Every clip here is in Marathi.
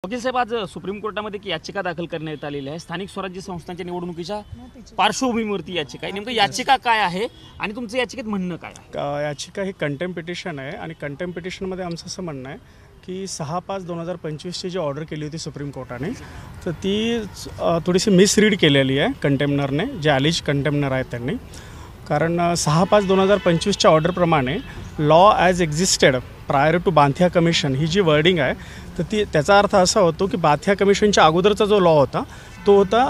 वकील साहेब, आज सुप्रीम कोर्टामध्ये की याचिका दाखल करण्यात आलेली आहे स्थानिक स्वराज्य संस्थांच्या निवडणुकीच्या पार्श्वभूमीवरती याचिका आहे. नेमकं याचिका काय आहे आणि तुमचं याचिकेत म्हणणं काय आहे? याचिका ही कंटेम्प्ट पिटिशन आहे आणि कंटेम्प्ट पिटिशनमध्ये आमचं असं म्हणणं आहे की 6/5/2025ची जी ऑर्डर केली होती सुप्रीम कोर्टाने, तर ती थोडीशी मिसरीड केलेली आहे कंटेम्नरने, जे ॲलिज कंटेम्नर आहेत त्यांनी. कारण 6/5/2025च्या ऑर्डरप्रमाणे law as existed prior to Banthia commission ही जी वर्डिंग आहे, तर त्याचा अर्थ असा होतो की बांथिया कमिशनच्या अगोदरचा जो लॉ होता तो होता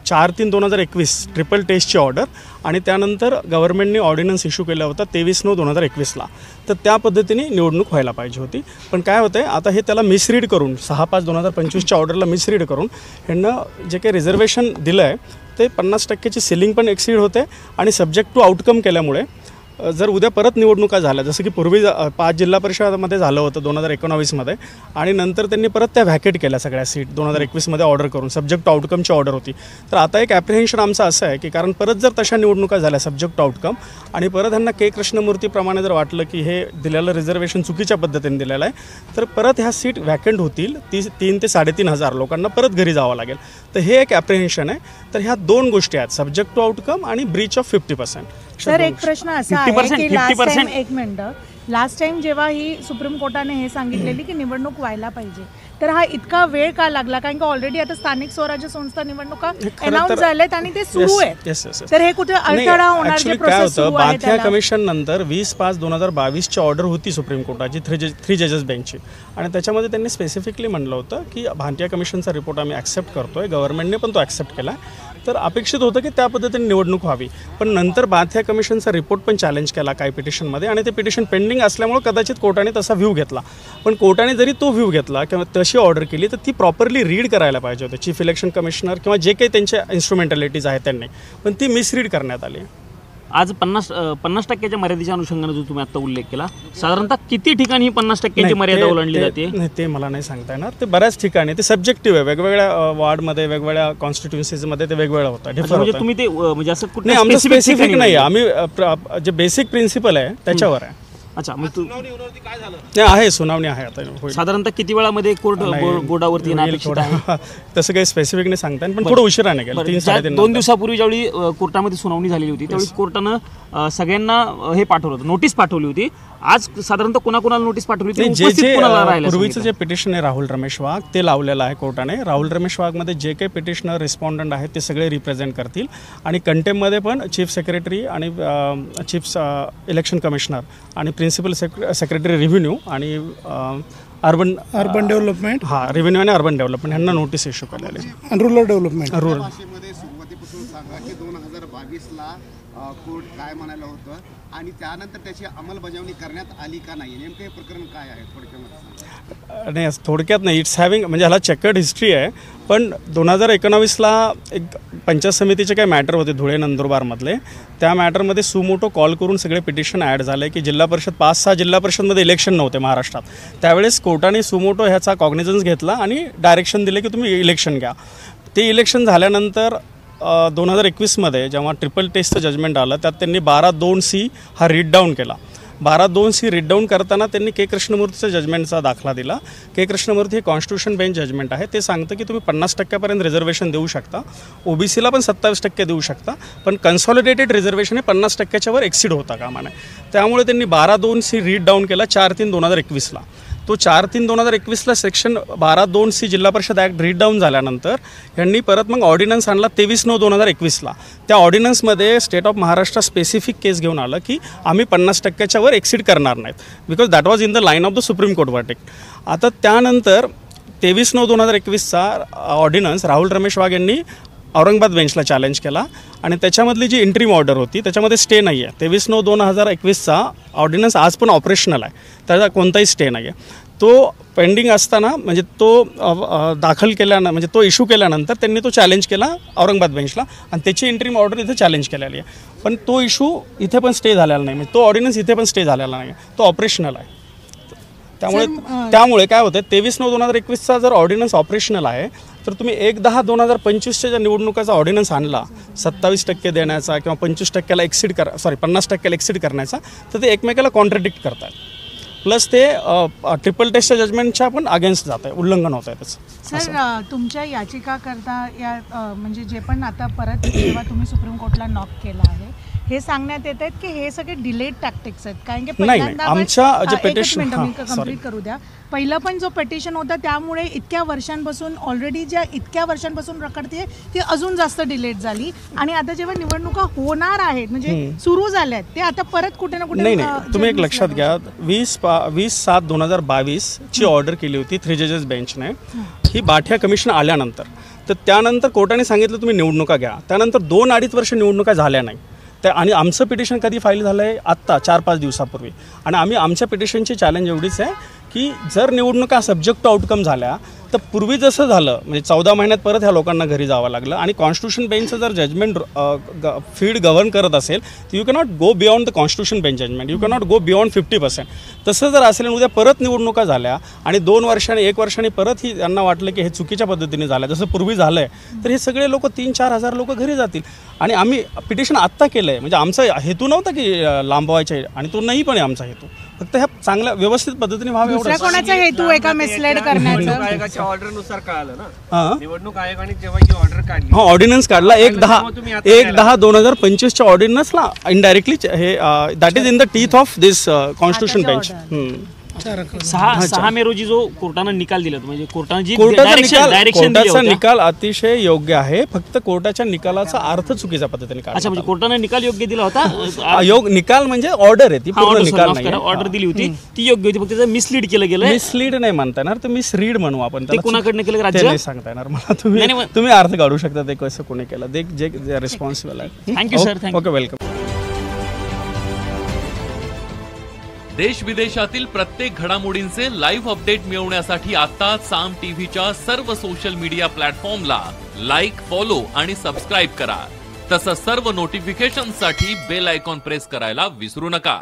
4/3/2021 ट्रिपल टेस्टची ऑर्डर, आणि त्यानंतर गव्हर्नमेंटने ऑर्डिनन्स इश्यू केला होता 23/9/2021ला. तर त्या पद्धतीने निवडणूक व्हायला पाहिजे होती. पण काय होतं आहे, आता हे त्याला मिसरीड करून 6/5/2025च्या ऑर्डरला मिसरीड करून ह्यांना जे काही रिझर्वेशन दिलं आहे ते 50%ची सिलिंग पण एक्सीड होते. आणि सब्जेक्ट टू आउटकम केल्यामुळे जर उद्या परत निवडणुका झाल्या, जसं की पूर्वी 5 जिल्हा परिषदामध्ये झालं होतं 2019मध्ये, आणि नंतर त्यांनी परत त्या व्हॅकेट केल्या सगळ्या सीट 2021मध्ये ऑर्डर करून, सब्जेक्ट टू आउटकमची ऑर्डर होती. तर आता एक ॲप्रिहेन्शन आमचं असं आहे की कारण परत जर तशा निवडणुका झाल्या सब्जेक्ट टू आउटकम आणि परत ह्यांना के कृष्णमूर्तीप्रमाणे जर वाटलं की हे दिलेलं रिझर्वेशन चुकीच्या पद्धतीने दिलेलं आहे, तर परत ह्या सीट व्हॅकंट होतील. 3,000 ते 3,500 लोकांना परत घरी जावं लागेल. तर हे एक ॲप्रिहेन्शन आहे. तर ह्या दोन गोष्टी आहेत, सब्जेक्ट टू आउटकम आणि ब्रीच ऑफ 50%. सर, एक प्रश्न असा आहे की लास्ट टाइम जेव्हा ही सुप्रीम कोर्टाने हे सांगितलेली की निवडणूक व्हायला पाहिजे, तर हा इतका वेळ का लागला? कारण की ऑलरेडी आता स्थानिक स्वराज्य संस्था निवडणुका अनाउन्स झाल्यात आणि ते सुरू आहेत. तर हे कुठे अडथळा होणार? जे प्रोसेस सुरू आहे बांथिया कमिशन नंतर 20/5/2022ची ऑर्डर होती सुप्रीम कोर्टाची 3 जजेस बेंचची, आणि त्याच्यामध्ये त्यांनी स्पेसिफिकली म्हणलं होतं की बांथिया कमिशनचा रिपोर्ट आम्ही ॲक्सेप्ट करतोय, गव्हर्नमेंटने पण तो ॲक्सेप्ट केला. तर अपेक्षित होतं की त्या पद्धतीने निवडणूक व्हावी. पण नंतर बांथिया कमिशनचा रिपोर्ट पण चॅलेंज केला काही पिटिशनमध्ये, आणि ते पिटिशन पेंडिंग असल्यामुळे कदाचित कोर्टाने तसा व्ह्यू घेतला. पण कोर्टाने जरी तो व्ह्यू घेतला किंवा तशी ऑर्डर केली, तर ती प्रॉपरली रीड करायला पाहिजे होती चीफ इलेक्शन कमिशनर किंवा जे काही त्यांच्या इन्स्ट्रुमेंटॅलिटीज आहेत त्यांनी, पण ती मिसरीड करण्यात आली. आज 50% मर्यादेच्या अनुषंगाने जो तुम्ही आता उल्लेख केला, साधारणतः किती ठिकाणी ही 50%ची मर्यादा ओलांडली जाते? नाही, ते मला नाही सांगता येणार. ते बऱ्याच ठिकाणी ते सब्जेक्टिव्ह आहे, वेगवेगळ्या वॉर्डमध्ये वेगवेगळ्या कॉन्स्टिट्युन्सीमध्ये ते वेगवेगळं होतं. म्हणजे तुम्ही ते म्हणजे असं कुठे आमचं स्पेसिफिक नाही, आम्ही जे बेसिक प्रिन्सिपल आहे त्याच्यावर आहे. अच्छा, मग आहे सुनावणी आहे आता. साधारणतः किती वेळामध्ये कोर्ट बोर्डावरती अपेक्षित आहे? तसं काही स्पेसिफिक नाही सांगता येईल, पण थोडं उशिराने गेलं. 2 दिवसापूर्वी ज्यावेळी कोर्टामध्ये सुनावणी झालेली होती त्यावेळी कोर्टानं सगळ्यांना हे पाठवलं होतं, नोटीस पाठवली होती. आज साधारणतः कोणाकोणाला नोटीस पाठवली होती? पूर्वीचं जे पिटिशन आहे राहुल रमेश वाघ, ते लावलेलं आहे कोर्टाने. राहुल रमेश वाघमध्ये जे काही पिटिशनर रिस्पॉन्डंट आहेत ते सगळे रिप्रेझेंट करतील, आणि कंटेम्पमध्ये पण चीफ सेक्रेटरी आणि चीफ इलेक्शन कमिशनर आणि प्रिन्सिपल सेक्रेटरी रेव्हेन्यू आणि अर्बन डेव्हलपमेंट, रेव्हेन्यू आणि अर्बन डेव्हलपमेंट ह्यांना नोटीस इश्यू केलेले. रूरल डेव्हलपमेंट सुरुवातीपासून सांगा की 2022ला कोर्ट काय म्हणायला होतं आणि त्यानंतर त्याची अंमलबजावणी करण्यात आली का नाही? नेमकं हे प्रकरण काय आहे थोडक्यात? नाही, थोडक्यात नाही. इट्स हॅव्हिंग म्हणजे ह्याला चेकर्ड हिस्ट्री आहे. पण 2019ला एक पंचायत समितीचे काही मॅटर होते धुळे नंदुरबारमधले, त्या मॅटरमध्ये सुमोटो कॉल करून सगळे पिटिशन ॲड झाले की जिल्हा परिषद 5-6 जिल्हा परिषदमध्ये इलेक्शन नव्हते महाराष्ट्रात. त्यावेळेस कोर्टाने सुमोटो ह्याचा कॉग्निझन्स घेतला आणि डायरेक्शन दिले की तुम्ही इलेक्शन घ्या. ते इलेक्शन झाल्यानंतर 2021मध्ये जेव्हा ट्रिपल टेस्टचं जजमेंट आलं, त्यात त्यांनी 12(2)C हा रीड डाऊन केला. 12(2)C रीड डाऊन करताना त्यांनी के कृष्णमूर्तीचा जजमेंटचा दाखला दिला. के कृष्णमूर्ती हे कॉन्स्टिट्यूशन बेंच जजमेंट आहे. ते सांगतं की तुम्ही 50% रिझर्वेशन देऊ शकता, ओबीसीला पण 27% देऊ शकता, पण कन्सॉलिडेटेड रिझर्वेशन हे 50%च्या वर एक्सीड होता कामा नये. त्यामुळे त्यांनी 12(2)C रीड डाऊन केला 4/3/2021ला. तो 4/3/2021ला सेक्शन 12(2)C जिल्हा परिषद ॲक्ट रीड डाऊन झाल्यानंतर यांनी परत मग ऑर्डिनन्स आणला 23/9/2021ला. त्या ऑर्डिनन्समध्ये स्टेट ऑफ महाराष्ट्र स्पेसिफिक केस घेऊन आलं की आम्ही 50%च्या वर एक्सीड करणार नाहीत, because that was in the line of the supreme court verdict. आता त्यानंतर 23/9/2021चा ऑर्डिनन्स राहुल रमेश वाघ यांनी औरंगाबाद बेंचला चॅलेंज केला, आणि त्याच्यामधली जी इंट्रीम ऑर्डर होती त्याच्यामध्ये स्टे नाही आहे. 23/9/2021चा ऑर्डिनन्स आज पण ऑपरेशनल आहे, त्याचा कोणताही स्टे नाही आहे. तो पेंडिंग असताना म्हणजे तो दाखल केल्यानं म्हणजे तो इश्यू केल्यानंतर त्यांनी तो चॅलेंज केला औरंगाबाद बेंचला, आणि त्याची इंट्रीम ऑर्डर इथे चॅलेंज केलेली आहे. पण तो इश्यू इथे पण स्टे झालेला नाही, म्हणजे तो ऑर्डिनन्स इथे पण स्टे झालेला नाही, तो ऑपरेशनल आहे. त्यामुळे काय होतं, 23/9/2021चा जर ऑर्डिनन्स ऑपरेशनल आहे, तर तुम्ही 1/10/2025च्या ज्या निवडणुकाचा ऑर्डिनन्स आणला 27% देण्याचा किंवा 25%ला एक्सीड 50%ला एक्सीड करण्याचा, तर ते एकमेकाला कॉन्ट्रडिक्ट करतात. प्लस ते ट्रिपल टेस्टच्या जजमेंटच्या पण अगेन्स्ट जात आहे, उल्लंघन होत आहे त्याचं. सर तुमच्या याचिकाकरता या म्हणजे जे पण आता परत जेव्हा तुम्ही सुप्रीम कोर्टला नॉक केला आहे हे सांगण्यात येत आहेत की हे सगळे डिलेड टॅक्टिक्स आहेत, कारण की पहिल्यांदा आमच्या जे पेटिशन कंप्लीट करू द्या. पहिलं पण जो पेटिशन होता त्यामुळे इतक्या वर्षांपासून ऑलरेडी ज्या इतक्या वर्षांपासून रखडते ती अजून जास्त डिलेट झाली आणि आता जेव्हा निवडणुका होणार आहेत म्हणजे सुरू झाल्या आहेत ते आता परत कुठे ना कुठे नाही तुम्ही एक लक्षात घ्या 20/7/2022 ची ऑर्डर केली होती 3 जजेस बेंचने. ही बाठिया कमिशन आल्यानंतर तर त्यानंतर कोर्टाने सांगितलं तुम्ही निवडणुका घ्या. त्यानंतर 2-2.5 वर्ष निवडणुका झाल्या नाही. आणि आमचं पिटिशन कधी फाईल झालं आहे आत्ता 4-5 दिवसापूर्वी. आणि आम्ही आमच्या पिटिशनची चॅलेंज एवढीच आहे की जर निवडणुका सब्जेक्ट टू आउटकम झाल्या तर पूर्वी जसं झालं म्हणजे 14 महिन्यात परत ह्या लोकांना घरी जावं लागलं आणि कॉन्स्टिट्यूशन बेंचचं जर जजमेंट फील्ड गव्हर्न करत असेल तर you cannot go beyond the constitution bench judgment, you cannot go beyond 50%. तसं जर असेल उद्या परत निवडणुका झाल्या आणि 2 वर्षांनी 1 वर्षांनी परत ही त्यांना वाटलं की हे चुकीच्या पद्धतीने झालं जसं पूर्वी झालं आहे तर हे सगळे लोक 3-4 हजार लोक घरी जातील. आणि आम्ही पिटिशन आत्ता केलं आहे म्हणजे आमचा हेतू नव्हता की लांबवायचे आणि तो नाही पण आहे आमचा हेतू, फक्त ह्या चांगल्या व्यवस्थित पद्धतीने व्हावं एवढं. कोणाचा हेतू एका मिसलेड करण्याचा आयोगाच्या ऑर्डरनुसार कळालं ना, निवडणूक आयोगाने जेव्हा ही ऑर्डर काढली हा ऑर्डिनन्स काढला 1/10/2025च्या ऑर्डिनन्सला इनडायरेक्टली हे that is in the teeth of this constitution bench. 6 मे रोजी जो कोर्टानं निकाल दिला म्हणजे कोर्टानं जी कोर्टाचा निकाल अतिशय योग्य आहे, फक्त कोर्टाच्या निकालाचा अर्थ चुकीच्या पद्धतीने काढला. अच्छा म्हणजे कोर्टानं निकाल योग्य दिला होता. निकाल म्हणजे ऑर्डर आहे ती पूर्ण निकाल नाही. ऑर्डर दिली होती ती योग्य होती, फक्त त्याचं मिसलीड केलं गेलं. मिसलीड नाही म्हणता येणार तर मिसरीड म्हणू आपण. ते कोणाकडनं केलं ते राज्य नाही सांगता येणार मला. तुम्ही अर्थ काढू शकता ते कसं कोणी केलं ते जे रिस्पॉन्सिबल आहे. Thank you sir. Okay welcome. देश विदेशातील प्रत्येक घडामोडींचे लाईव्ह अपडेट मिळवण्यासाठी आता साम टीव्हीच्या सर्व सोशल मीडिया प्लॅटफॉर्मला लाईक, फॉलो आणि सबस्क्राईब करा. तसंच सर्व नोटिफिकेशनसाठी बेल आयकॉन प्रेस करायला विसरू नका.